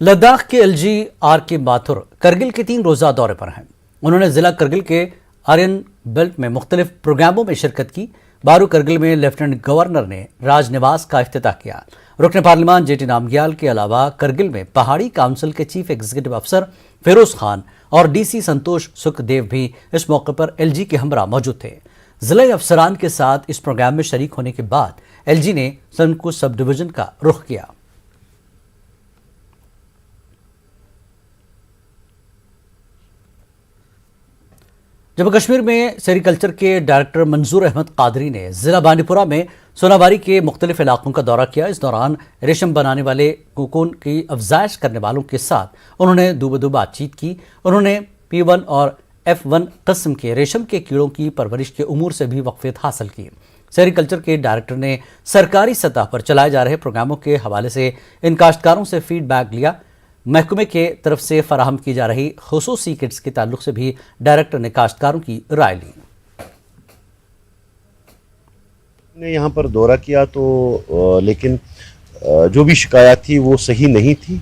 لداخ کے L G are کے ماتھر کرگل کے 3 روزہ دورے پر ہیں۔ انہوں نے ضلع کرگل کے آرین بیلٹ میں مختلف پروگراموں میں شرکت کی۔ بارو کرگل میں لیفٹیننٹ گورنر نے راج نواس کا افتتاح کیا۔ رکن پارلیمان جے ٹی نامگیال کے علاوہ کرگل میں پہاڑی کونسل کے چیف ایگزیکٹو افسر فیروز خان اور ڈی سی سنتوش سکھ دیو بھی اس موقع پر ایل جی کے ہمراہ موجود تھے۔ ضلعی افسران کے ساتھ اس پروگرام میں شریک ہونے کے بعد ایل جی نے سنکو سب ڈویژن کا رخ کیا۔ جموں کشمیر میں سیریکلچر کے ڈائریکٹر منظور احمد قادری نے ضلع بانڈی پورہ میں سوناباری کے مختلف علاقوں کا دورہ کیا۔ اس دوران ریشم بنانے والے کوکون کی افزائش کرنے والوں کے ساتھ انہوں نے دو بات چیت کی۔ انہوں نے P1 اور F1 قسم کے ریشم کے کیڑوں کی پرورش کے امور سے بھی واقفیت حاصل کی۔ سیریکلچر کے ڈائریکٹر نے سرکاری سطح پر چلائے جا رہے پروگراموں کے حوالے سے ان کاشتکاروں سے فیڈ بیک لیا۔ محکمے کے طرف سے فراہم کی جا رہی خصوصی کٹس کے تعلق سے بھی ڈائریکٹر نے کاشتکاروں کی رائے لی۔ نے یہاں پر دورہ کیا تو لیکن جو بھی شکایات تھی وہ صحیح نہیں تھی،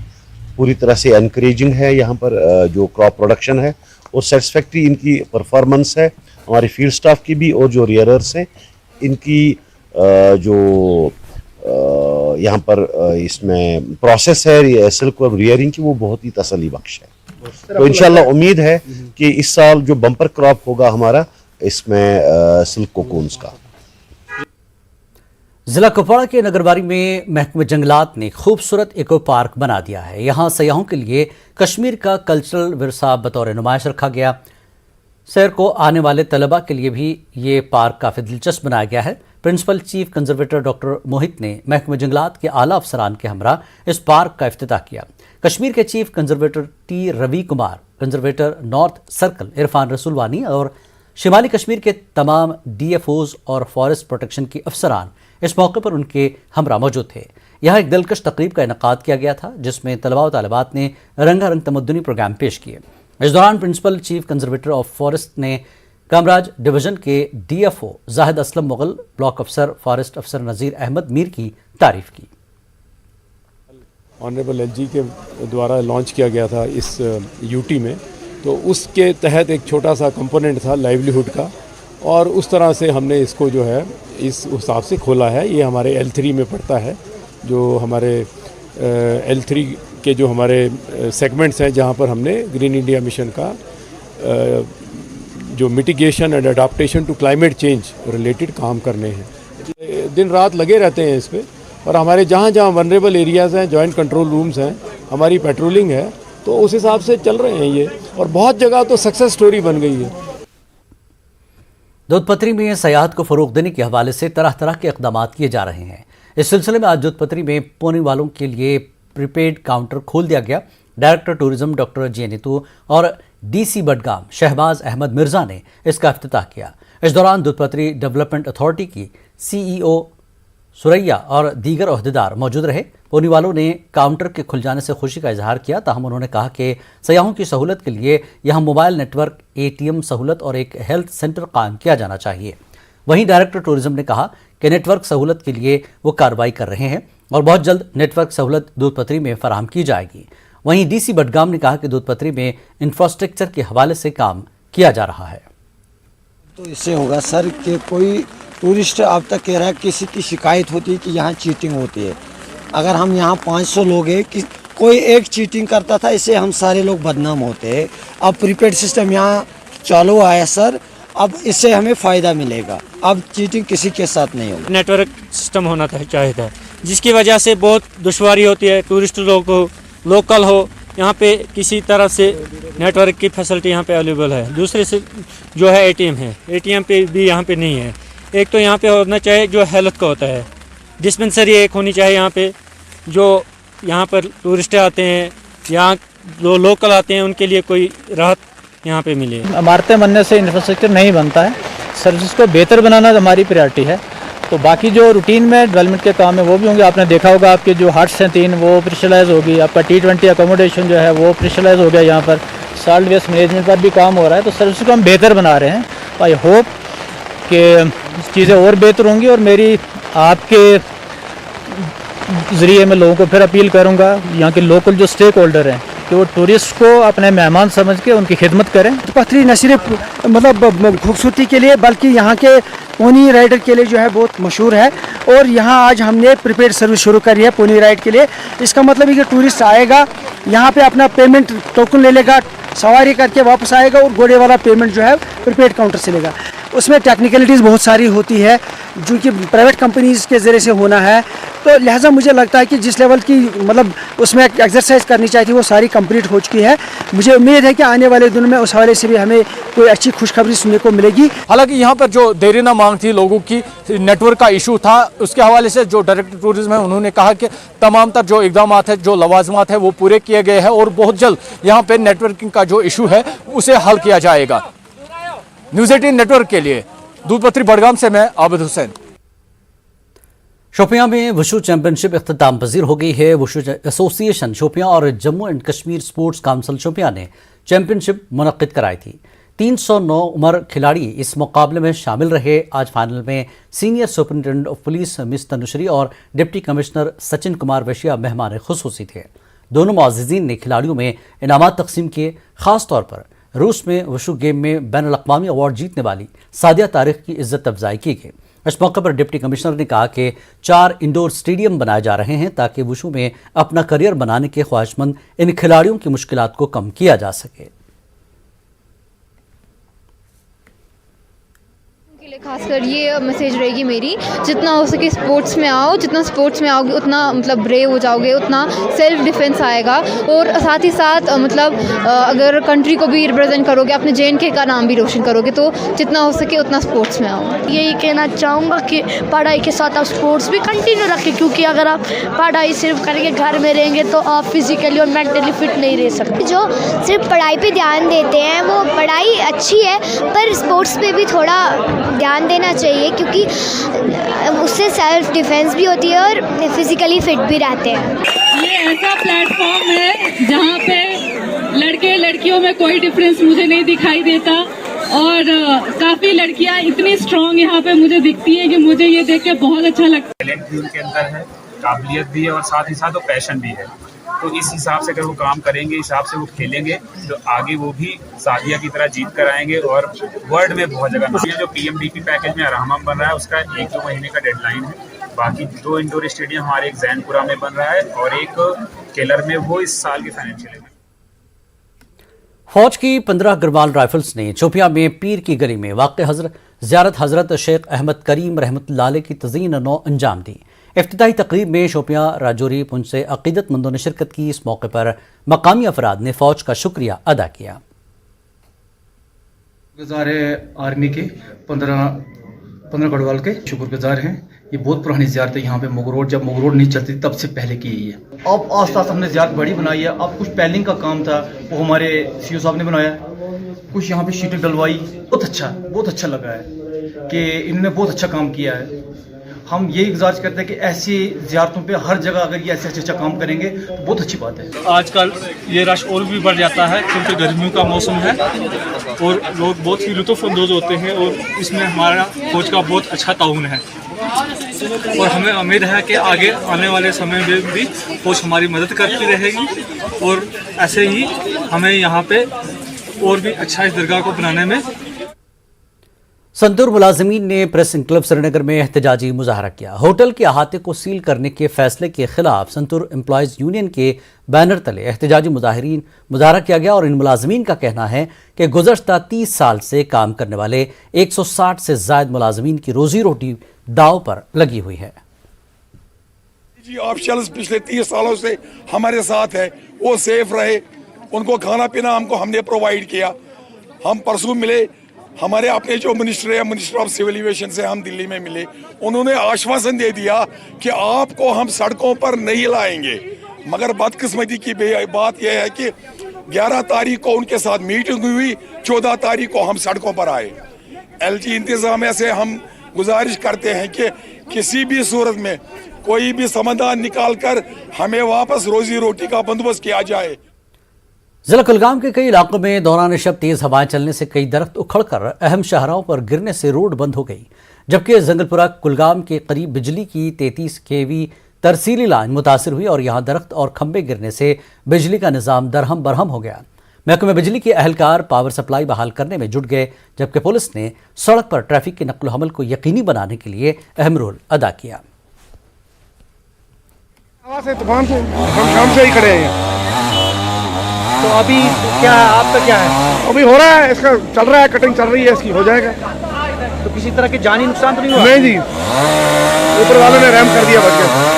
پوری طرح سے انکریجنگ ہے۔ یہاں پر جو کراپ پروڈکشن ہے وہ سیٹسفیکٹری ان کی پرفارمنس ہے، ہمارے فیلڈ سٹاف کی بھی، اور جو ریئررز ہیں ان کی جو یہاں پر اس میں پروسیس ہے سلک ویب ریئرنگ کی، وہ بہت ہی تسلی بخش ہے۔ تو انشاءاللہ امید ہے کہ اس سال جو بمپر کراپ ہوگا ہمارا اس میں سلک کوکونز کا۔ ضلع کپواڑہ کے نگرواری میں محکمہ جنگلات نے خوبصورت ایکو پارک بنا دیا ہے۔ یہاں سیاحوں کے لیے کشمیر کا کلچرل ورثہ بطور نمائش رکھا گیا۔ سیر کو آنے والے طلباء کے لیے بھی یہ پارک کافی دلچسپ بنایا گیا ہے۔ Principal chief conservator doctor Mohit نے محکمہ جنگلات کے اعلیٰ افسران کے ہمراہ اس پارک کا افتتاح کیا۔ کشمیر کے چیف کنزرویٹر ٹی روی Kumar, conservator north circle Irfan رسول وانی اور شمالی کشمیر کے تمام ڈی ایف اوز اور فارسٹ پروٹیکشن کے افسران اس موقع پر ان کے ہمراہ موجود تھے۔ یہاں ایک دلکش تقریب کا انعقاد کیا گیا تھا جس میں طلباء و طالبات نے رنگا رنگ تمدنی پروگرام پیش کیے۔ اس دوران principal chief conservator of forest نے کامراج ڈویژن کے D F O Zahid Aslam Mughal, block افسر فارسٹ افسر نذیر احمد میر کی تعریف کی۔ آنریبل ایل جی کے دوارا لانچ کیا گیا تھا اس یو ٹی میں، تو اس کے تحت ایک چھوٹا سا کمپوننٹ تھا لائیولیہوڈ کا، اور اس طرح سے ہم نے اس کو جو ہے اس حساب سے کھولا ہے۔ یہ ہمارے L3 میں پڑتا ہے، جو ہمارے L3 کے جو ہمارے سیگمنٹس ہیں جہاں پر ہم نے گرین انڈیا مشن کا جو mitigation and adaptation to climate change related کام کرنے ہیں۔ دن رات لگے رہتے ہیں اس پہ، اور ہمارے جہاں جہاں ونریبل ایریاز ہیں، جوائنٹ کنٹرول رومز ہیں، ہماری پیٹرولنگ ہے، تو اس حساب سے چل رہے ہیں یہ، اور بہت جگہ تو سکسیس سٹوری بن گئی ہے۔ دودھ پتری میں سیاحت کو فروغ دینے کے حوالے سے طرح طرح کے اقدامات کیے جا رہے ہیں۔ اس سلسلے میں آج دودھ پتری میں پونے والوں کے لیے پریپیڈ کاؤنٹر کھول دیا گیا۔ Director tourism doctor J Neetu اور ڈی سی بڈگام شہباز احمد مرزا نے اس کا افتتاح کیا۔ اس دوران دودھ پتری ڈیولپمنٹ اتھارٹی کی سی ای او سریا اور دیگر عہدیدار موجود رہے۔ پونی والوں نے کاؤنٹر کے کھل جانے سے خوشی کا اظہار کیا، تاہم انہوں نے کہا کہ سیاحوں کی سہولت کے لیے یہاں موبائل نیٹ ورک، ATM سہولت اور ایک ہیلتھ سینٹر قائم کیا جانا چاہیے۔ وہیں ڈائریکٹر ٹورزم نے کہا کہ نیٹ ورک سہولت کے لیے وہ کارروائی کر رہے ہیں اور بہت جلد نیٹ ورک سہولت دودھ پتری میں فراہم کی جائے گی۔ وہیں ڈی سی بڈگام نے کہا کہ دودھ پتری میں انفراسٹرکچر کے حوالے سے کام کیا جا رہا ہے۔ تو اس سے ہوگا سر کہ کوئی ٹورسٹ اب تک کہہ رہا ہے کسی کی شکایت ہوتی ہے کہ یہاں چیٹنگ ہوتی ہے۔ اگر ہم یہاں 500 لوگ ہیں کہ کوئی ایک چیٹنگ کرتا تھا، اس سے ہم سارے لوگ بدنام ہوتے ہیں۔ اب پریپیڈ سسٹم یہاں چالو آیا سر، اب اس سے ہمیں فائدہ ملے گا، اب چیٹنگ کسی کے ساتھ نہیں ہوگی۔ نیٹ ورک سسٹم ہونا چاہیے تھا، جس کی وجہ سے بہت دشواری ہوتی ہے ٹورسٹ لوگوں کو، لوکل ہو، یہاں پہ کسی طرح سے نیٹ ورک کی فیسلٹی یہاں پہ اویلیبل ہے۔ دوسرے سے جو ہے ATM ہے، ATM پہ بھی یہاں پہ نہیں ہے۔ ایک تو یہاں پہ ہونا چاہیے جو ہیلتھ کا ہوتا ہے، ڈسپنسری ایک ہونی چاہیے یہاں پہ، جو یہاں پر ٹورسٹ آتے ہیں، یہاں جو لوکل آتے ہیں ان کے لیے کوئی راحت یہاں پہ ملے۔ عمارتیں بننے سے انفراسٹرکچر نہیں بنتا ہے، سروس کو بہتر بنانا ہماری پریارٹی ہے۔ تو باقی جو روٹین میں ڈیولپمنٹ کے کام ہیں وہ بھی ہوں گے۔ آپ نے دیکھا ہوگا آپ کے جو ہٹس ہیں 3 وہ پریشرائز ہوگی، آپ کا T20 اکوموڈیشن جو ہے وہ پریشرائز ہو گیا، یہاں پر سالٹ ویسٹ مینجمنٹ پر بھی کام ہو رہا ہے۔ تو سروس کو ہم بہتر بنا رہے ہیں، آئی ہوپ کہ چیزیں اور بہتر ہوں گی، اور میری آپ کے ज़रिए मैं लोगों को फिर अपील करूंगा, यहाँ के लोकल जो स्टेक होल्डर हैं कि वो टूरिस्ट को अपने मेहमान समझ के उनकी खिदमत करें। पथरी न सिर्फ मतलब खूबसूरती के लिए बल्कि यहाँ के पोनी राइडर के लिए जो है बहुत मशहूर है, और यहाँ आज हमने प्रीपेड सर्विस शुरू करी है पोनी राइड के लिए। इसका मतलब है कि टूरिस्ट आएगा यहाँ पे अपना पेमेंट टोकन ले लेगा, सवारी करके वापस आएगा और घोड़े वाला पेमेंट जो है प्रीपेड काउंटर से लेगा। उसमें टेक्निकलिटीज़ बहुत सारी होती है जो कि प्राइवेट कंपनीज के ज़रिए से होना है, तो लिहाजा मुझे लगता है कि जिस लेवल की मतलब उसमें एक्सरसाइज करनी चाहिए थी वो सारी कंप्लीट हो चुकी है। मुझे उम्मीद है कि आने वाले दिनों में उस हवाले से भी हमें कोई अच्छी खुशखबरी सुनने को मिलेगी। हालांकि यहाँ पर जो देरीना मांग थी लोगों की, नेटवर्क का इशू था, उसके हवाले से जो डायरेक्टर टूरिज्म है उन्होंने कहा कि तमाम तर जो इकदाम है, जो लवाजमात है वो पूरे किए गए हैं और बहुत जल्द यहाँ पे नेटवर्किंग का जो इशू है उसे हल किया जाएगा। न्यूज़ 18 नेटवर्क के लिए दूधपत्री बड़गाम से मैं आबिद हुसैन। शोपियां में वुशु चैंपियनशिप इख्तिताम पजीर हो गई है। वुशु एसोसिएशन शोपियां और Jammu and Kashmir sports council Shopian ने चैंपियनशिप मुनक्किद कराई थी। 309 उम्र खिलाड़ी इस मुकाबले में शामिल रहे। आज फाइनल में senior superintendent of police miss Tanushree और डिप्टी कमिश्नर सचिन कुमार वशिया मेहमान खुसूसी थे। दोनों मुअज़्ज़िज़ीन ने खिलाड़ियों में इनामात तकसीम किए। खास तौर पर रूस में वुशु गेम में बैनुल अक़वामी अवार्ड जीतने वाली सादिया तारिक की इज्जत अफजाई की गई। इस मौके पर डिप्टी कमिश्नर ने कहा कि 4 इंडोर स्टेडियम बनाए जा रहे हैं ताकि वुशु में अपना करियर बनाने के ख्वाहिशमंद इन खिलाड़ियों की मुश्किलात को कम किया जा सके। खासकर ये मैसेज रहेगी मेरी, जितना हो सके स्पोर्ट्स में आओ, जितना स्पोर्ट्स में आओगे उतना मतलब ब्रेव हो जाओगे, उतना सेल्फ डिफेंस आएगा, और साथ ही साथ मतलब अगर कंट्री को भी रिप्रेजेंट करोगे, अपने JNK का नाम भी रोशन करोगे, तो जितना हो सके उतना स्पोर्ट्स में आओ। यही कहना चाहूँगा कि पढ़ाई के साथ आप स्पोर्ट्स भी कंटिन्यू रखें, क्योंकि अगर आप पढ़ाई सिर्फ करेंगे, घर में रहेंगे, तो आप फिजिकली और मेंटली फिट नहीं रह सकते। जो सिर्फ पढ़ाई पे ध्यान देते हैं वो पढ़ाई अच्छी है, पर स्पोर्ट्स पे भी थोड़ा ध्यान देना चाहिए, क्योंकि उससे सेल्फ डिफेंस भी होती है और फिजिकली फिट भी रहते हैं। ये ऐसा प्लेटफॉर्म है जहाँ पे लड़के लड़कियों में कोई डिफरेंस मुझे नहीं दिखाई देता, और काफ़ी लड़कियाँ इतनी स्ट्रॉन्ग यहाँ पे मुझे दिखती है कि मुझे ये देख के बहुत अच्छा लगता है। टैलेंट भी उनके अंदर है, काबिलियत भी है और साथ ही साथ वो पैशन भी है। तो इस हिसाब से अगर वो काम करेंगे, हिसाब से वो खेलेंगे, तो आगे वो भी सादिया की तरह जीत कर आएंगे और वर्ल्ड में बहुत जगह। जो PMDP पैकेज में अरहमा बन रहा है उसका 1-2 महीने का डेडलाइन है। बाकी 2 इंडोर स्टेडियम हमारे एक जैनपुरा में बन रहा है और एक केलर में, वो इस साल के फाइनेंशियल में। फौज की 15 गरवाल राइफल्स ने शोपियां में पीर की गली में वाक़ ज़ियारत हज़रत शेख अहमद करीम रहमतुल्लाह अलैह की तज़ीन नौ अंजाम दी। इफ्तिताही तकरीब में शोपियां राजौरी पुंछ से अक़ीदतमंदों ने शिरकत की। इस मौके पर मकामी अफराद ने फ़ौज का शुक्रिया अदा किया। गुज़ार आर्मी के 15 गढ़वाल के शुक्रगुजार हैं। ये बहुत पुरानी ज़ियारत है। यहाँ पे मुगरोड, जब मुगरोड नहीं चलती तब से पहले की है। अब आस्ता आस्ता हमने ज़ियारत बड़ी बनाई है। अब कुछ पैलिंग का काम था वो हमारे CO साहब ने बनाया, कुछ यहाँ पे शीटें डलवाई। बहुत अच्छा लगा है कि इन्होंने बहुत अच्छा काम किया है। हम यही गुजारिश करते हैं कि ऐसी ज़ियारतों पे हर जगह अगर ये ऐसे अच्छा काम करेंगे तो बहुत अच्छी बात है। आजकल ये रश और भी बढ़ जाता है क्योंकि गर्मियों का मौसम है और लोग बहुत ही लुत्फ़अंदोज़ होते हैं, और इसमें हमारा फौज का बहुत अच्छा ताउन है और हमें उम्मीद है कि आगे आने वाले समय में भी फौज हमारी मदद करती रहेगी, और ऐसे ही हमें यहाँ पे और भी अच्छा इस दरगाह को बनाने में। संतूर मुलाजिमीन ने प्रेस क्लब श्रीनगर में एहतजाजी मुजाहरा किया। होटल के अहाते को सील करने के फैसले के खिलाफ संतूर एम्प्लॉयज़ यूनियन के बैनर तले एहतजाजी मुजाहरा किया गया, और इन मुलाजिमीन का कहना है कि गुज़श्ता 30 साल से काम करने वाले 160 से ज़ायद मुलाजिमीन की रोजी रोटी दाव पर लगी हुई है। ऑफिशियल्स पिछले 30 सालों से हमारे साथ है, वो सेफ रहे, उनको खाना पीना हमने प्रोवाइड किया। हम परसों मिले, हमारे अपने जो मिनिस्टर है, मिनिस्टर ऑफ सिविल एविएशन से हम दिल्ली में मिले, उन्होंने आश्वासन दे दिया कि आपको हम सड़कों पर नहीं लाएंगे। मगर बदकिस्मती की बात यह है कि 11 तारीख को उनके साथ मीटिंग हुई, 14 तारीख को हम सड़कों पर आए। LG इंतजामिया से हम गुजारिश करते हैं कि किसी भी सूरत में कोई भी समाधान निकाल कर हमें वापस रोजी रोटी का बंदोबस्त किया जाए। जिला कुलगाम के कई इलाकों में दौरान शब तेज हवाएं चलने से कई दरख्त उखड़कर अहम शाहराहों पर गिरने से रोड बंद हो गई, जबकि जंगलपुरा कुलगाम के करीब बिजली की 33 kV तरसीली लाइन मुतासिर हुई और यहाँ दरख्त और खंबे गिरने से बिजली का निज़ाम दरहम बरहम हो गया। महकमे बिजली के अहलकार पावर सप्लाई बहाल करने में जुट गए, जबकि पुलिस ने सड़क पर ट्रैफिक के नक्ल हमल को यकीनी बनाने के लिए अहम रोल अदा किया। हवा से तूफान से हम शाम से ही खड़े हैं। तो अभी क्या है, आपका क्या है? अभी हो रहा है, इसका चल रहा है, कटिंग चल रही है, इसकी हो जाएगा। तो किसी तरह के जानी नुकसान तो नहीं हुआ? नहीं जी, ऊपर वालों ने रहम कर दिया, बच गया।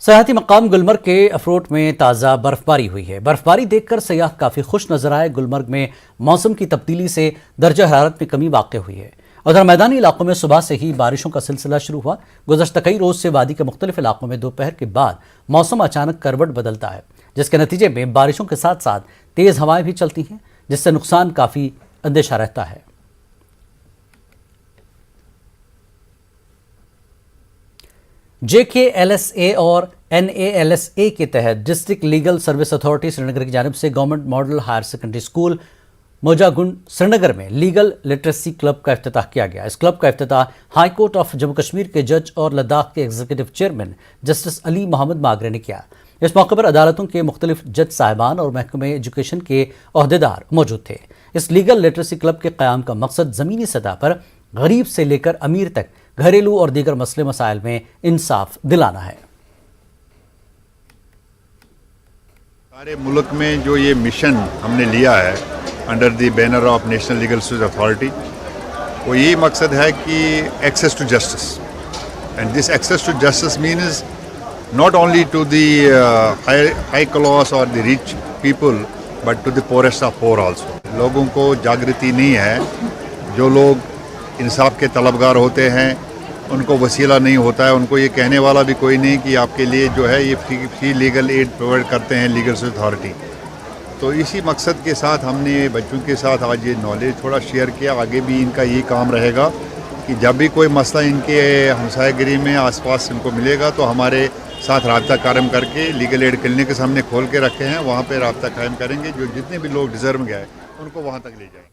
सयाहती मकाम गुलमर्ग के अफरोट में ताज़ा बर्फबारी हुई है। बर्फबारी देखकर सयाह काफ़ी खुश नजर आए। गुलमर्ग में मौसम की तब्दीली से दर्जा हरारत में कमी वाक़ हुई है। उधर मैदानी इलाकों में सुबह से ही बारिशों का सिलसिला शुरू हुआ। गुज़श्ता कई रोज़ से वादी के मुख्तलिफ इलाकों में दोपहर के बाद मौसम अचानक करवट बदलता है, जिसके नतीजे में बारिशों के साथ साथ तेज़ हवाएं भी चलती हैं, जिससे नुकसान काफ़ी अंदेशा रहता है। JKLSA और NALSA के तहत district legal service authority Srinagar की जानिब से government model higher secondary school Mojagund Srinagar में लीगल लिटरेसी क्लब का इफ्तिताह किया गया। इस क्लब का इफ्तिताह high court of Jammu Kashmir के जज और लद्दाख के executive chairman justice Ali Mohammad Magrey ने किया। इस मौके पर अदालतों के मुख्तलिफ जज साहिबान और महकमे एजुकेशन के ओहदेदार मौजूद थे। इस लीगल लिटरेसी क्लब के क़याम का मकसद ज़मीनी सतह पर गरीब से लेकर अमीर तक घरेलू और दीगर मसले मसाइल में इंसाफ दिलाना है। सारे मुल्क में जो ये मिशन हमने लिया है under the banner of national legal service authority, वो यही मकसद है कि access to justice, and this access to justice means not only to the high class और the rich people but to the poorest of poor also. लोगों को जागृति नहीं है, जो लोग इंसाफ के तलबगार होते हैं उनको वसीला नहीं होता है, उनको ये कहने वाला भी कोई नहीं कि आपके लिए जो है ये फ्री लीगल एड प्रोवाइड करते हैं लीगल सर्विस अथॉरिटी। तो इसी मकसद के साथ हमने बच्चों के साथ आज ये नॉलेज थोड़ा शेयर किया। आगे भी इनका यही काम रहेगा कि जब भी कोई मसला इनके हमसायगिरी में आसपास इनको मिलेगा तो हमारे साथ राब्ता कायम करके लीगल एड क्लिनिक्स हमने खोल के रखे हैं, वहाँ पर राब्ता कायम करेंगे। जो जितने भी लोग डिजर्व गए उनको वहाँ तक ले जाएंगे।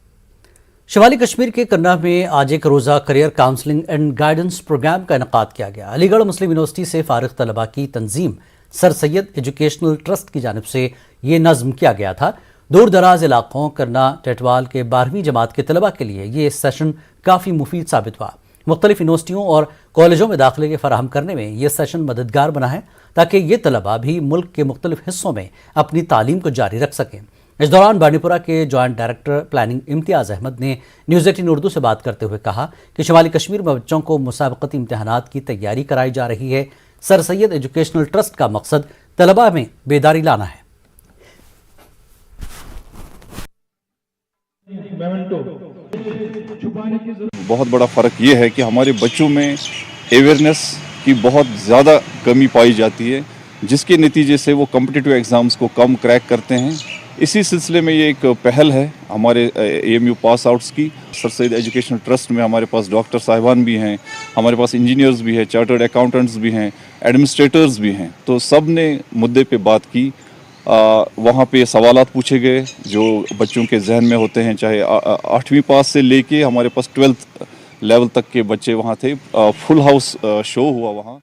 शिमाली कश्मीर के कन्ना में आज एक रोज़ा career counselling and guidance programme का इनेकाद किया गया। अलीगढ़ मुस्लिम यूनिवर्सिटी से फारिग तलबा की तंजीम सर सैयद एजुकेशनल ट्रस्ट की जानिब से ये नज़्म किया गया था। दूर दराज इलाकों करना टेटवाल के 12वीं जमात के तलबा के लिए ये सेशन काफ़ी मुफीद साबित हुआ। मुख्तलिफ यूनिवर्सिटियों और कॉलेजों में दाखिले के फराहम करने में ये सेशन मददगार बना है, ताकि ये तलबा भी मुल्क के मुख्तलिफ हिस्सों में अपनी तालीम को जारी रख सकें। इस दौरान बांडीपुरा के जॉइंट डायरेक्टर प्लानिंग इम्तियाज़ अहमद ने न्यूज़ 18 उर्दू से बात करते हुए कहा कि शुमाली कश्मीर में बच्चों को मुसाबकती इम्तहानात की तैयारी कराई जा रही है। सर सैयद एजुकेशनल ट्रस्ट का मकसद तलबा में बेदारी लाना है। बहुत बड़ा फ़र्क ये है कि हमारे बच्चों में अवेयरनेस की बहुत ज़्यादा कमी पाई जाती है, जिसके नतीजे से वो कॉम्पिटिटिव एग्ज़ाम्स को कम क्रैक करते हैं। इसी सिलसिले में ये एक पहल है हमारे AMU पास आउट्स की। सर सैयद एजुकेशनल ट्रस्ट में हमारे पास डॉक्टर साहिबान भी हैं, हमारे पास इंजीनियर्स भी हैं, चार्टर्ड अकाउंटेंट्स भी हैं, एडमिनिस्ट्रेटर्स भी हैं। तो सब ने मुद्दे पे बात की। वहाँ पे सवालात पूछे गए जो बच्चों के जहन में होते हैं, चाहे 8वीं पास से लेके हमारे पास 12th लेवल तक के बच्चे वहाँ थे। फुल हाउस शो हुआ वहाँ।